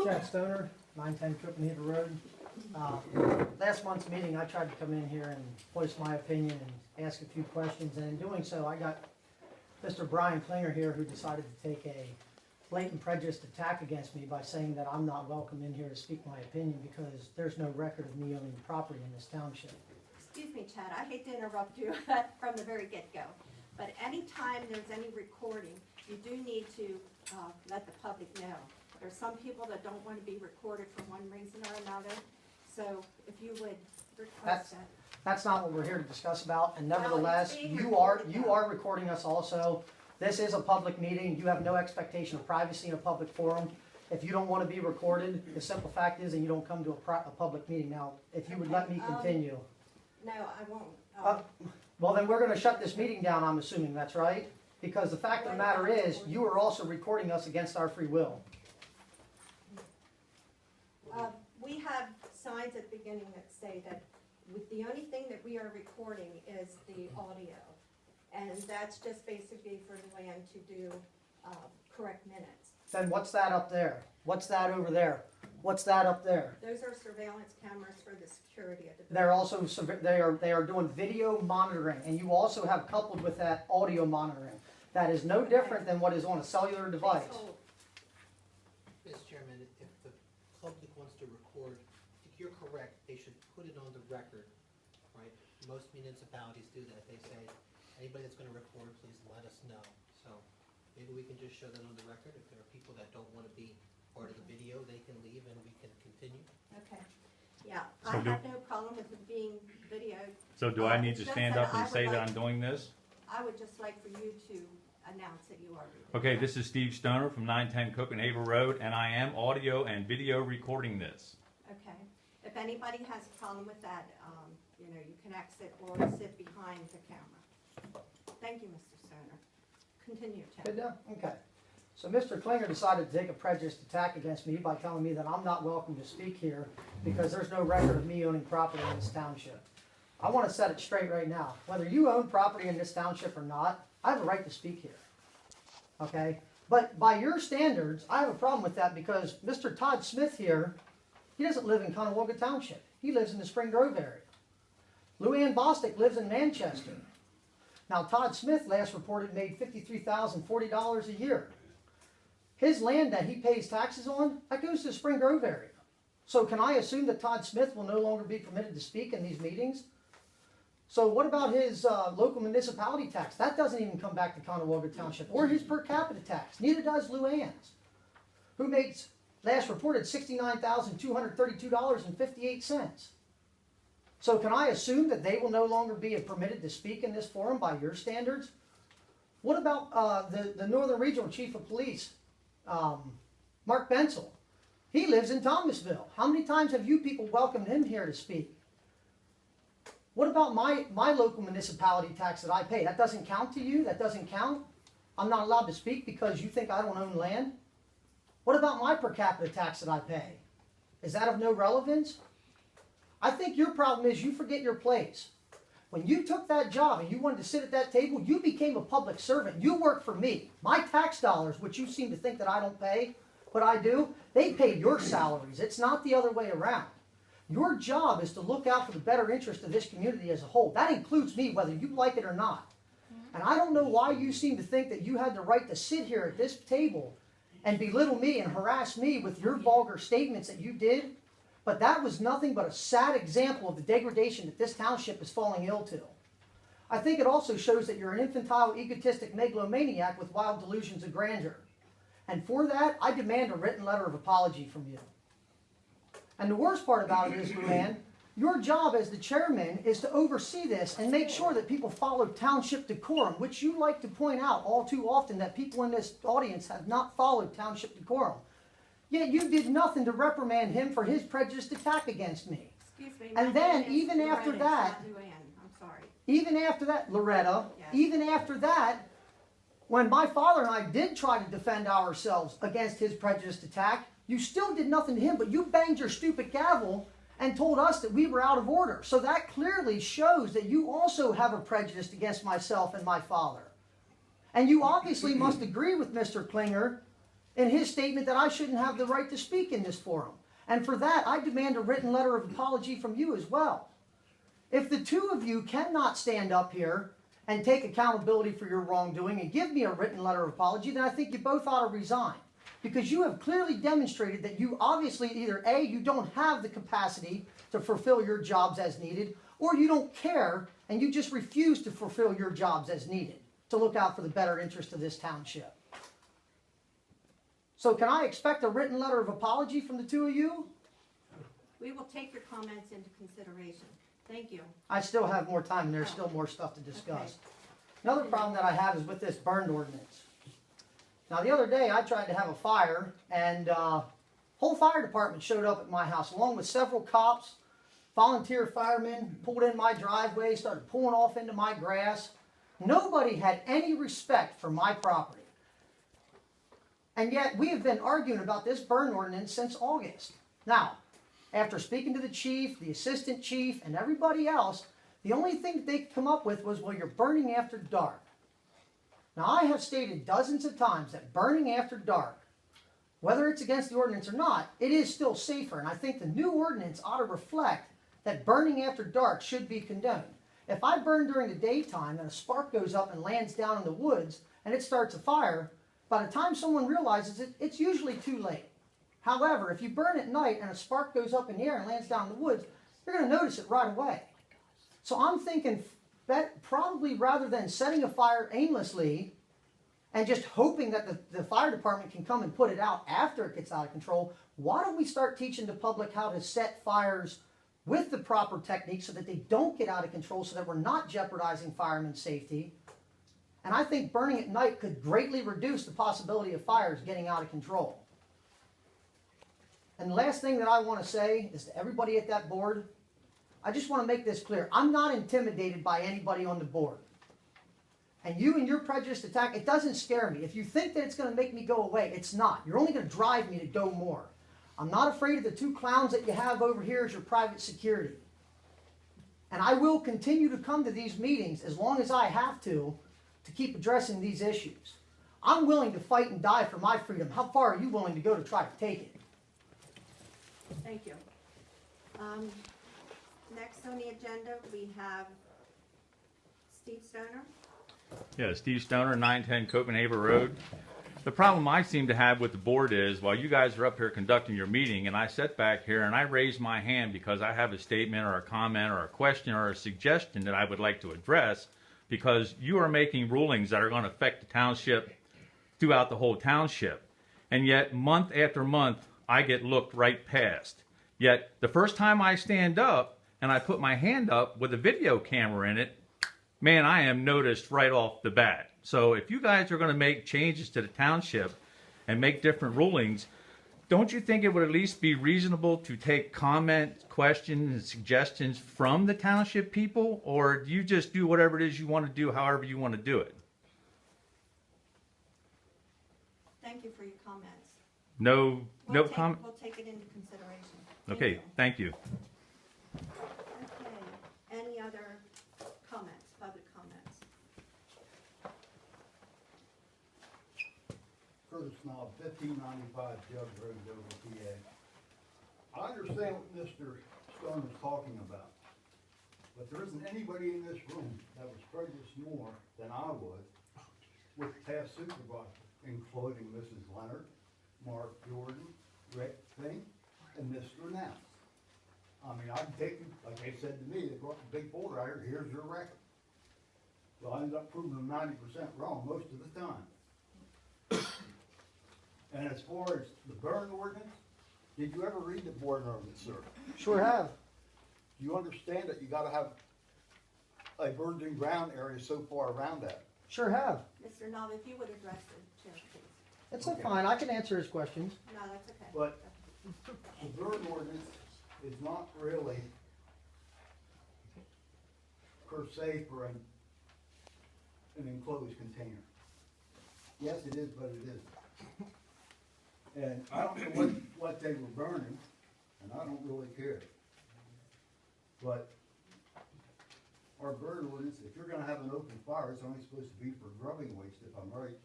Chad Stoner, 910 Conewago Road. Last month's meeting, I tried to come in here and voice my opinion and ask a few questions, and in doing so, I got Mr. Brian Klinger here, who decided to take a blatant prejudiced attack against me by saying that I'm not welcome in here to speak my opinion because there's no record of me owning property in this township. Excuse me, Chad, I hate to interrupt you from the very get-go, but anytime there's any recording, you do need to let the public know. There's some people that don't want to be recorded for one reason or another, so if you would request that. That's not what we're here to discuss about, and Well, nevertheless, it's being you recorded, are recording us also. This is a public meeting. You have no expectation of privacy in a public forum. If you don't want to be recorded, the simple fact is that you don't come to a public meeting. Now, if you would let me continue. No, I won't. Well, then we're going to shut this meeting down, I'm assuming, that's right? Because the fact of the matter is, you are also recording us against our free will. We have signs at the beginning that say that the only thing that we are recording is the audio. And that's just basically for Luann to do correct minutes. Then what's that up there? What's that over there? What's that up there? Those are surveillance cameras for the security of the building. They're also they are doing video monitoring, and you also have coupled with that audio monitoring. That is no different than what is on a cellular device. Mr. Chairman, if the public wants to record, I think you're correct, they should put it on the record, right? Most municipalities do that. They say, anybody that's going to record, please let us know. So maybe we can just show that on the record. If there are people that don't want to be part of the video, they can leave and we can continue. Okay. Yeah, So I have no problem with it being videoed. So do I need It's to just stand that up and I would say that like- I'm doing this? I would just like for you to announce that you are recording. Okay, this is Steve Stoner from 910 Conewago Road, and I am audio and video recording this. Okay. If anybody has a problem with that, you know, you can exit or sit behind the camera. Thank you, Mr. Stoner. Continue, Good Chad. now? Okay. So Mr. Klinger decided to take a prejudiced attack against me by telling me that I'm not welcome to speak here because there's no record of me owning property in this township. I want to set it straight right now. Whether you own property in this township or not, I have a right to speak here. Okay? But by your standards, I have a problem with that because Mr. Todd Smith here, he doesn't live in Conewago Township. He lives in the Spring Grove area. Luann Bostic lives in Manchester. Now, Todd Smith last reported made $53,040 a year. His land that he pays taxes on, that goes to the Spring Grove area. So can I assume that Todd Smith will no longer be permitted to speak in these meetings? So what about his local municipality tax? That doesn't even come back to Conewago Township. Or his per capita tax. Neither does Luann's, who makes, last reported, $69,232.58. So can I assume that they will no longer be permitted to speak in this forum by your standards? What about the Northern Regional Chief of Police, Mark Bensel? He lives in Thomasville. How many times have you people welcomed him here to speak? What about my local municipality tax that I pay? That doesn't count to you? That doesn't count? I'm not allowed to speak because you think I don't own land? What about my per capita tax that I pay? Is that of no relevance? I think your problem is you forget your place. When you took that job and you wanted to sit at that table, you became a public servant. You work for me. My tax dollars, which you seem to think that I don't pay, but I do, they pay your salaries. It's not the other way around. Your job is to look out for the better interest of this community as a whole. That includes me, whether you like it or not. And I don't know why you seem to think that you had the right to sit here at this table and belittle me and harass me with your vulgar statements that you did. But that was nothing but a sad example of the degradation that this township is falling ill to. I think it also shows that you're an infantile, egotistic megalomaniac with wild delusions of grandeur. And for that, I demand a written letter of apology from you. And the worst part about it is, Luann, your job as the chairman is to oversee this and make sure that people follow township decorum, which you like to point out all too often that people in this audience have not followed township decorum. Yet you did nothing to reprimand him for his prejudiced attack against me. Excuse me. And then, even after that, I'm sorry. even after that, Loretta, Yes. even after that, when my father and I did try to defend ourselves against his prejudiced attack, you still did nothing to him, but you banged your stupid gavel and told us that we were out of order. So that clearly shows that you also have a prejudice against myself and my father. And you obviously must agree with Mr. Klinger in his statement that I shouldn't have the right to speak in this forum. And for that, I demand a written letter of apology from you as well. If the two of you cannot stand up here and take accountability for your wrongdoing and give me a written letter of apology, then I think you both ought to resign. Because you have clearly demonstrated that you obviously either A, you don't have the capacity to fulfill your jobs as needed, or you don't care and you just refuse to fulfill your jobs as needed to look out for the better interest of this township. So can I expect a written letter of apology from the two of you? We will take your comments into consideration. Thank you. I still have more time and there's still more stuff to discuss. Okay. Another problem that I have is with this burn ordinance. Now the other day I tried to have a fire and whole fire department showed up at my house along with several cops, volunteer firemen, pulled in my driveway, started pulling off into my grass. Nobody had any respect for my property. And yet we have been arguing about this burn ordinance since August. Now, after speaking to the chief, the assistant chief, and everybody else, the only thing they could come up with was, well, you're burning after dark. Now, I have stated dozens of times that burning after dark, whether it's against the ordinance or not, it is still safer. And I think the new ordinance ought to reflect that burning after dark should be condoned. If I burn during the daytime and a spark goes up and lands down in the woods and it starts a fire, by the time someone realizes it, it's usually too late. However, if you burn at night and a spark goes up in the air and lands down in the woods, you're going to notice it right away. So I'm thinking that probably rather than setting a fire aimlessly and just hoping that the fire department can come and put it out after it gets out of control, why don't we start teaching the public how to set fires with the proper techniques so that they don't get out of control, so that we're not jeopardizing firemen's safety. And I think burning at night could greatly reduce the possibility of fires getting out of control. And the last thing that I want to say is to everybody at that board, I just want to make this clear. I'm not intimidated by anybody on the board. And you and your prejudiced attack, it doesn't scare me. If you think that it's going to make me go away, it's not. You're only going to drive me to go more. I'm not afraid of the two clowns that you have over here as your private security. And I will continue to come to these meetings as long as I have to keep addressing these issues. I'm willing to fight and die for my freedom. How far are you willing to go to try to take it? Thank you. Next on the agenda, we have Steve Stoner. Yeah, Steve Stoner, 910 Copenhagen Road. The problem I seem to have with the board is, while you guys are up here conducting your meeting, and I sit back here and I raise my hand because I have a statement or a comment or a question or a suggestion that I would like to address, because you are making rulings that are going to affect the township throughout the whole township. And yet, month after month, I get looked right past. Yet, the first time I stand up and I put my hand up with a video camera in it, man, I am noticed right off the bat. So if you guys are going to make changes to the township and make different rulings, don't you think it would at least be reasonable to take comments, questions, and suggestions from the township people? Or do you just do whatever it is you want to do, however you want to do it? Thank you for your comments. No comment? We'll take it into consideration. Okay, thank you. Okay, any other comments, public comments? Curtis Snob, 1595 Jug Road, Dover, PA. I understand what Mr. Stone is talking about, but there isn't anybody in this room that was prejudiced more than I was with past supervisors, including Mrs. Leonard, Mark Jordan, Rick Fink, and Mr. Knapp. I mean, I can take you, like they said to me, they brought the big folder out here, here's your record. Well, I ended up proving them 90% wrong most of the time. And as far as the burn ordinance, did you ever read the burn ordinance, sir? Sure have. Do you understand that you gotta have a virgin ground area so far around that? Sure have. Mr. Knoll, if you would address the chair, please. It's Okay. fine. I can answer his questions. No, that's okay. But the burn ordinance is not really per se for an enclosed container. Yes, it is, but it isn't. And I don't know what they were burning, and I don't really care. But our burn ordinance, if you're gonna have an open fire, it's only supposed to be for grubbing waste, if I'm right.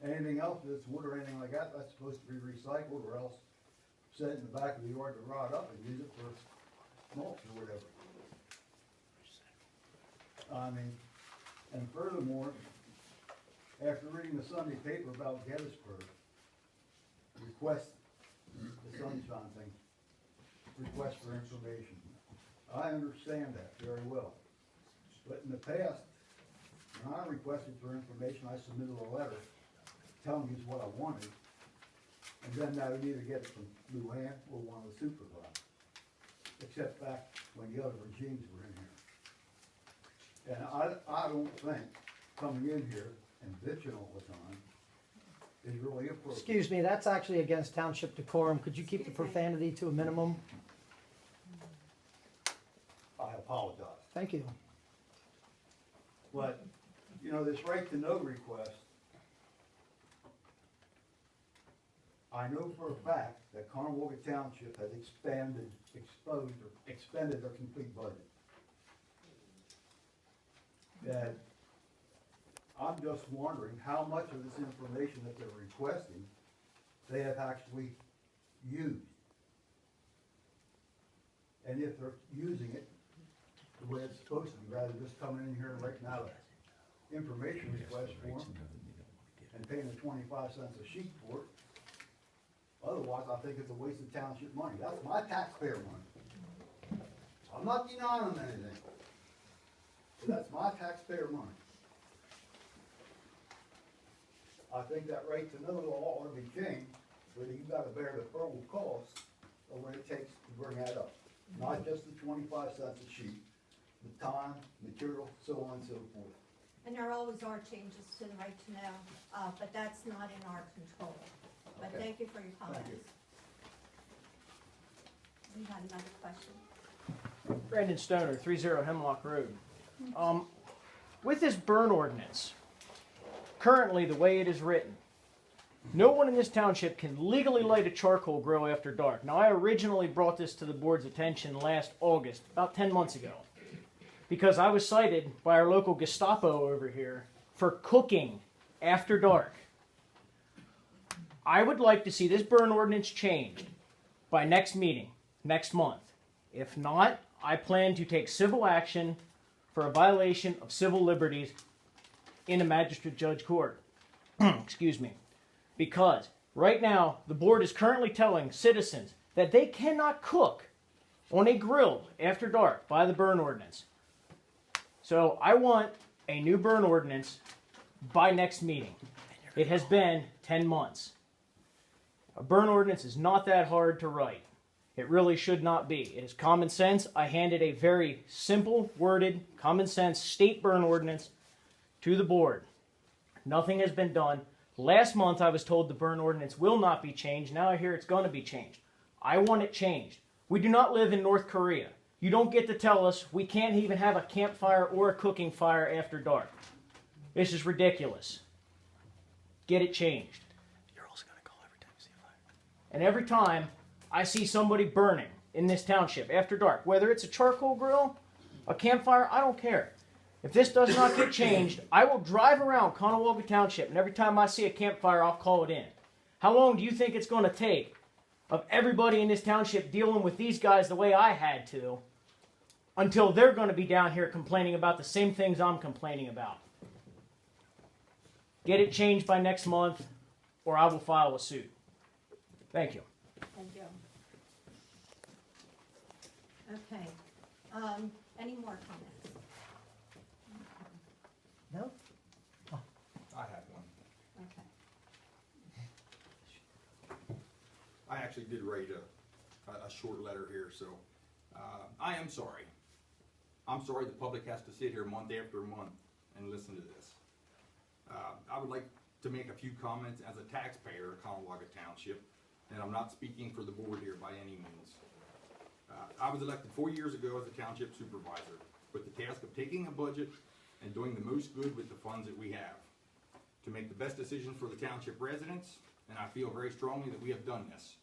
Anything else that's wood or anything like that, that's supposed to be recycled or else set in the back of the yard to rot up and use it for mulch or whatever. I mean, and furthermore, after reading the Sunday paper about Gettysburg, request, the sunshine thing, request for information. I understand that very well. But in the past, when I requested for information, I submitted a letter telling me what I wanted. And then I would either get it from Luann or one of the supervisors. Except back when the other regimes were in here. And I don't think coming in here and bitching all the time is really appropriate. Excuse me, that's actually against township decorum. Could you keep the profanity to a minimum? I apologize. Thank you. But, you know, this right to know request, I know for a fact that Conewago Township has expended their complete budget. That I'm just wondering how much of this information that they're requesting they have actually used. And if they're using it the way it's supposed to be, rather than just coming in here and writing out an information request form and paying the 25 cents a sheet for it. Otherwise, I think it's a waste of township money. That's my taxpayer money. I'm not denying them anything. But that's my taxpayer money. I think that right to know law ought to be changed, whether you've got to bear the full cost of what it takes to bring that up. Not just the 25 cents a sheet, the time, material, so on and so forth. And there always are changes to the right to know, but that's not in our control. But Okay. thank you for your comments. you. We had another question. Brandon Stoner, 30 Hemlock Road. With this burn ordinance, currently the way it is written, no one in this township can legally light a charcoal grill after dark. Now, I originally brought this to the board's attention last August, about 10 months ago, because I was cited by our local Gestapo over here for cooking after dark. I would like to see this burn ordinance changed by next meeting, next month. If not, I plan to take civil action for a violation of civil liberties in a magistrate judge court. Excuse me. Because right now, the board is currently telling citizens that they cannot cook on a grill after dark by the burn ordinance. So I want a new burn ordinance by next meeting. It has been 10 months. A burn ordinance is not that hard to write. It really should not be. It is common sense. I handed a very simple worded, common sense state burn ordinance to the board. Nothing has been done. Last month I was told the burn ordinance will not be changed. Now I hear it's going to be changed. I want it changed. We do not live in North Korea. You don't get to tell us we can't even have a campfire or a cooking fire after dark. This is ridiculous. Get it changed. You're also going to call every time you see a fire. And every time I see somebody burning in this township after dark, whether it's a charcoal grill, a campfire, I don't care. If this does not get changed, I will drive around Conewago Township, and every time I see a campfire, I'll call it in. How long do you think it's going to take of everybody in this township dealing with these guys the way I had to until they're going to be down here complaining about the same things I'm complaining about? Get it changed by next month, or I will file a suit. Thank you. Thank you. Okay. Any more comments? No? I have one. Okay. I actually did write a short letter here, so I am sorry. I'm sorry the public has to sit here month after month and listen to this. I would like to make a few comments as a taxpayer of Conewago Township, and I'm not speaking for the board here by any means. I was elected 4 years ago as a township supervisor with the task of taking a budget and doing the most good with the funds that we have to make the best decision for the township residents, and I feel very strongly that we have done this.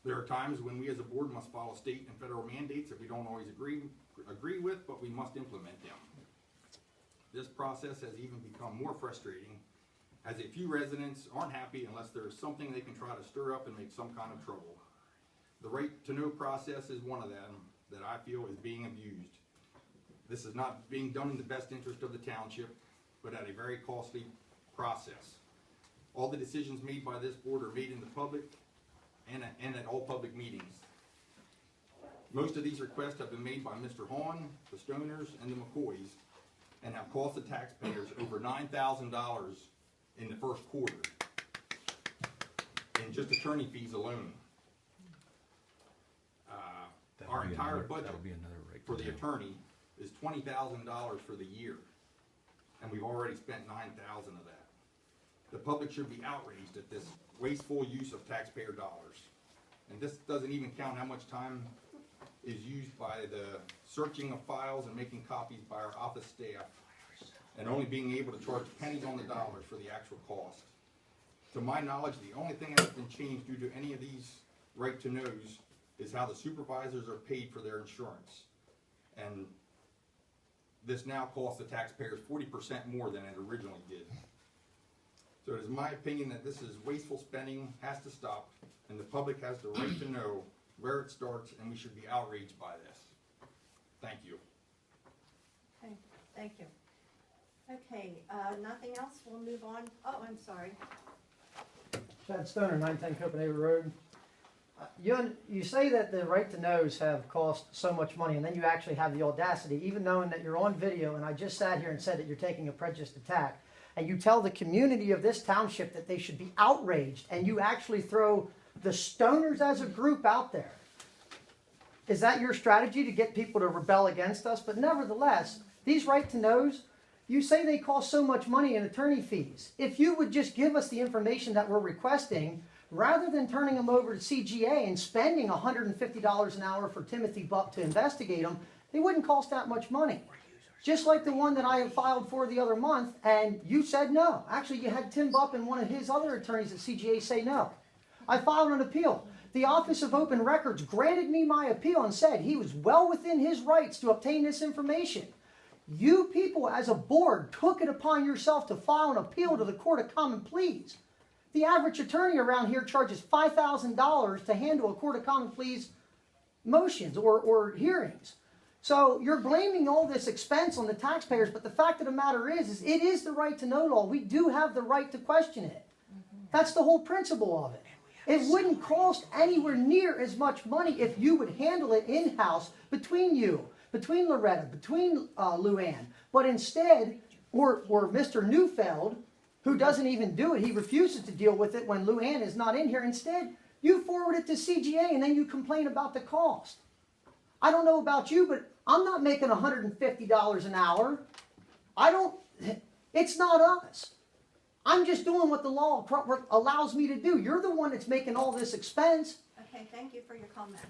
There are times when we as a board must follow state and federal mandates that we don't always agree with, but we must implement them. This process has even become more frustrating as a few residents aren't happy unless there is something they can try to stir up and make some kind of trouble. The right to know process is one of them that I feel is being abused. This is not being done in the best interest of the township, but at a very costly process. All the decisions made by this board are made in the public and at all public meetings. Most of these requests have been made by Mr. Hahn, the Stoners, and the McCoys, and have cost the taxpayers over $9,000 in the first quarter in just attorney fees alone. Our entire budget for the attorney is $20,000 for the year, and we've already spent $9,000 of that. The public should be outraged at this wasteful use of taxpayer dollars. And this doesn't even count how much time is used by the searching of files and making copies by our office staff, and only being able to charge pennies on the dollars for the actual cost. To my knowledge, the only thing that's been changed due to any of these right to knows is how the supervisors are paid for their insurance. And this now costs the taxpayers 40% more than it originally did. So it is my opinion that this is wasteful spending, has to stop, and the public has the right to know where it starts, and we should be outraged by this. Thank you. Okay, thank you. Okay, nothing else, we'll move on. Oh, I'm sorry. Chad Stoner, 910 Copenhagen Road. You say that the right to knows have cost so much money, and then you actually have the audacity, even knowing that you're on video, and I just sat here and said that you're taking a prejudiced attack, and you tell the community of this township that they should be outraged, and you actually throw the Stoners as a group out there. Is that your strategy to get people to rebel against us? But nevertheless, these right to knows, you say they cost so much money in attorney fees. If you would just give us the information that we're requesting, rather than turning them over to CGA and spending $150 an hour for Timothy Buck to investigate them, they wouldn't cost that much money. Just like the one that I have filed for the other month, and you said no. Actually, you had Tim Buck and one of his other attorneys at CGA say no. I filed an appeal. The Office of Open Records granted me my appeal and said he was well within his rights to obtain this information. You people as a board took it upon yourself to file an appeal to the Court of Common Pleas. The average attorney around here charges $5,000 to handle a Court of Common Pleas motions or hearings. So you're blaming all this expense on the taxpayers, but the fact of the matter is it is the right to know law. We do have the right to question it. That's the whole principle of it. It wouldn't cost anywhere near as much money if you would handle it in-house between you, between Loretta, between Luann. But instead, or Mr. Neufeld, who doesn't even do it, he refuses to deal with it when Luann is not in here. Instead, you forward it to CGA and then you complain about the cost. I don't know about you, but I'm not making $150 an hour. It's not us. I'm just doing what the law allows me to do. You're the one that's making all this expense. Okay, thank you for your comments.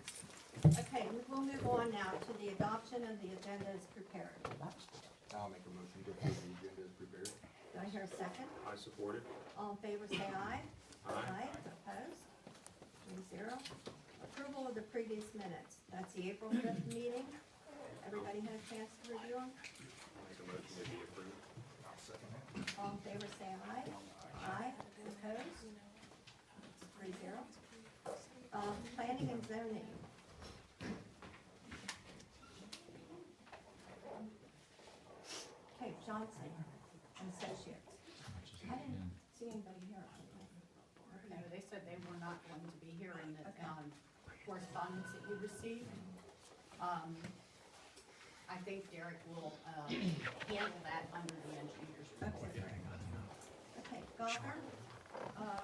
Okay, we'll move on now to the adoption of the agenda as prepared. I'll make a motion to approve the agenda as prepared. Do I hear a second? I support it. All in favor, say aye. Aye. Opposed? 3-0. Approval of the previous minutes. That's the April 5th meeting. Everybody had a chance to review them? I'll make a motion to be approved. I'll second that. All in favor, say aye. Aye. Opposed? 3-0. Planning and zoning. Okay, Johnson and Associates. I didn't see anybody here. No, they said they were not going to be here in the correspondence that you received. I think Derek will handle that under the engineer's report. Okay, Gardner.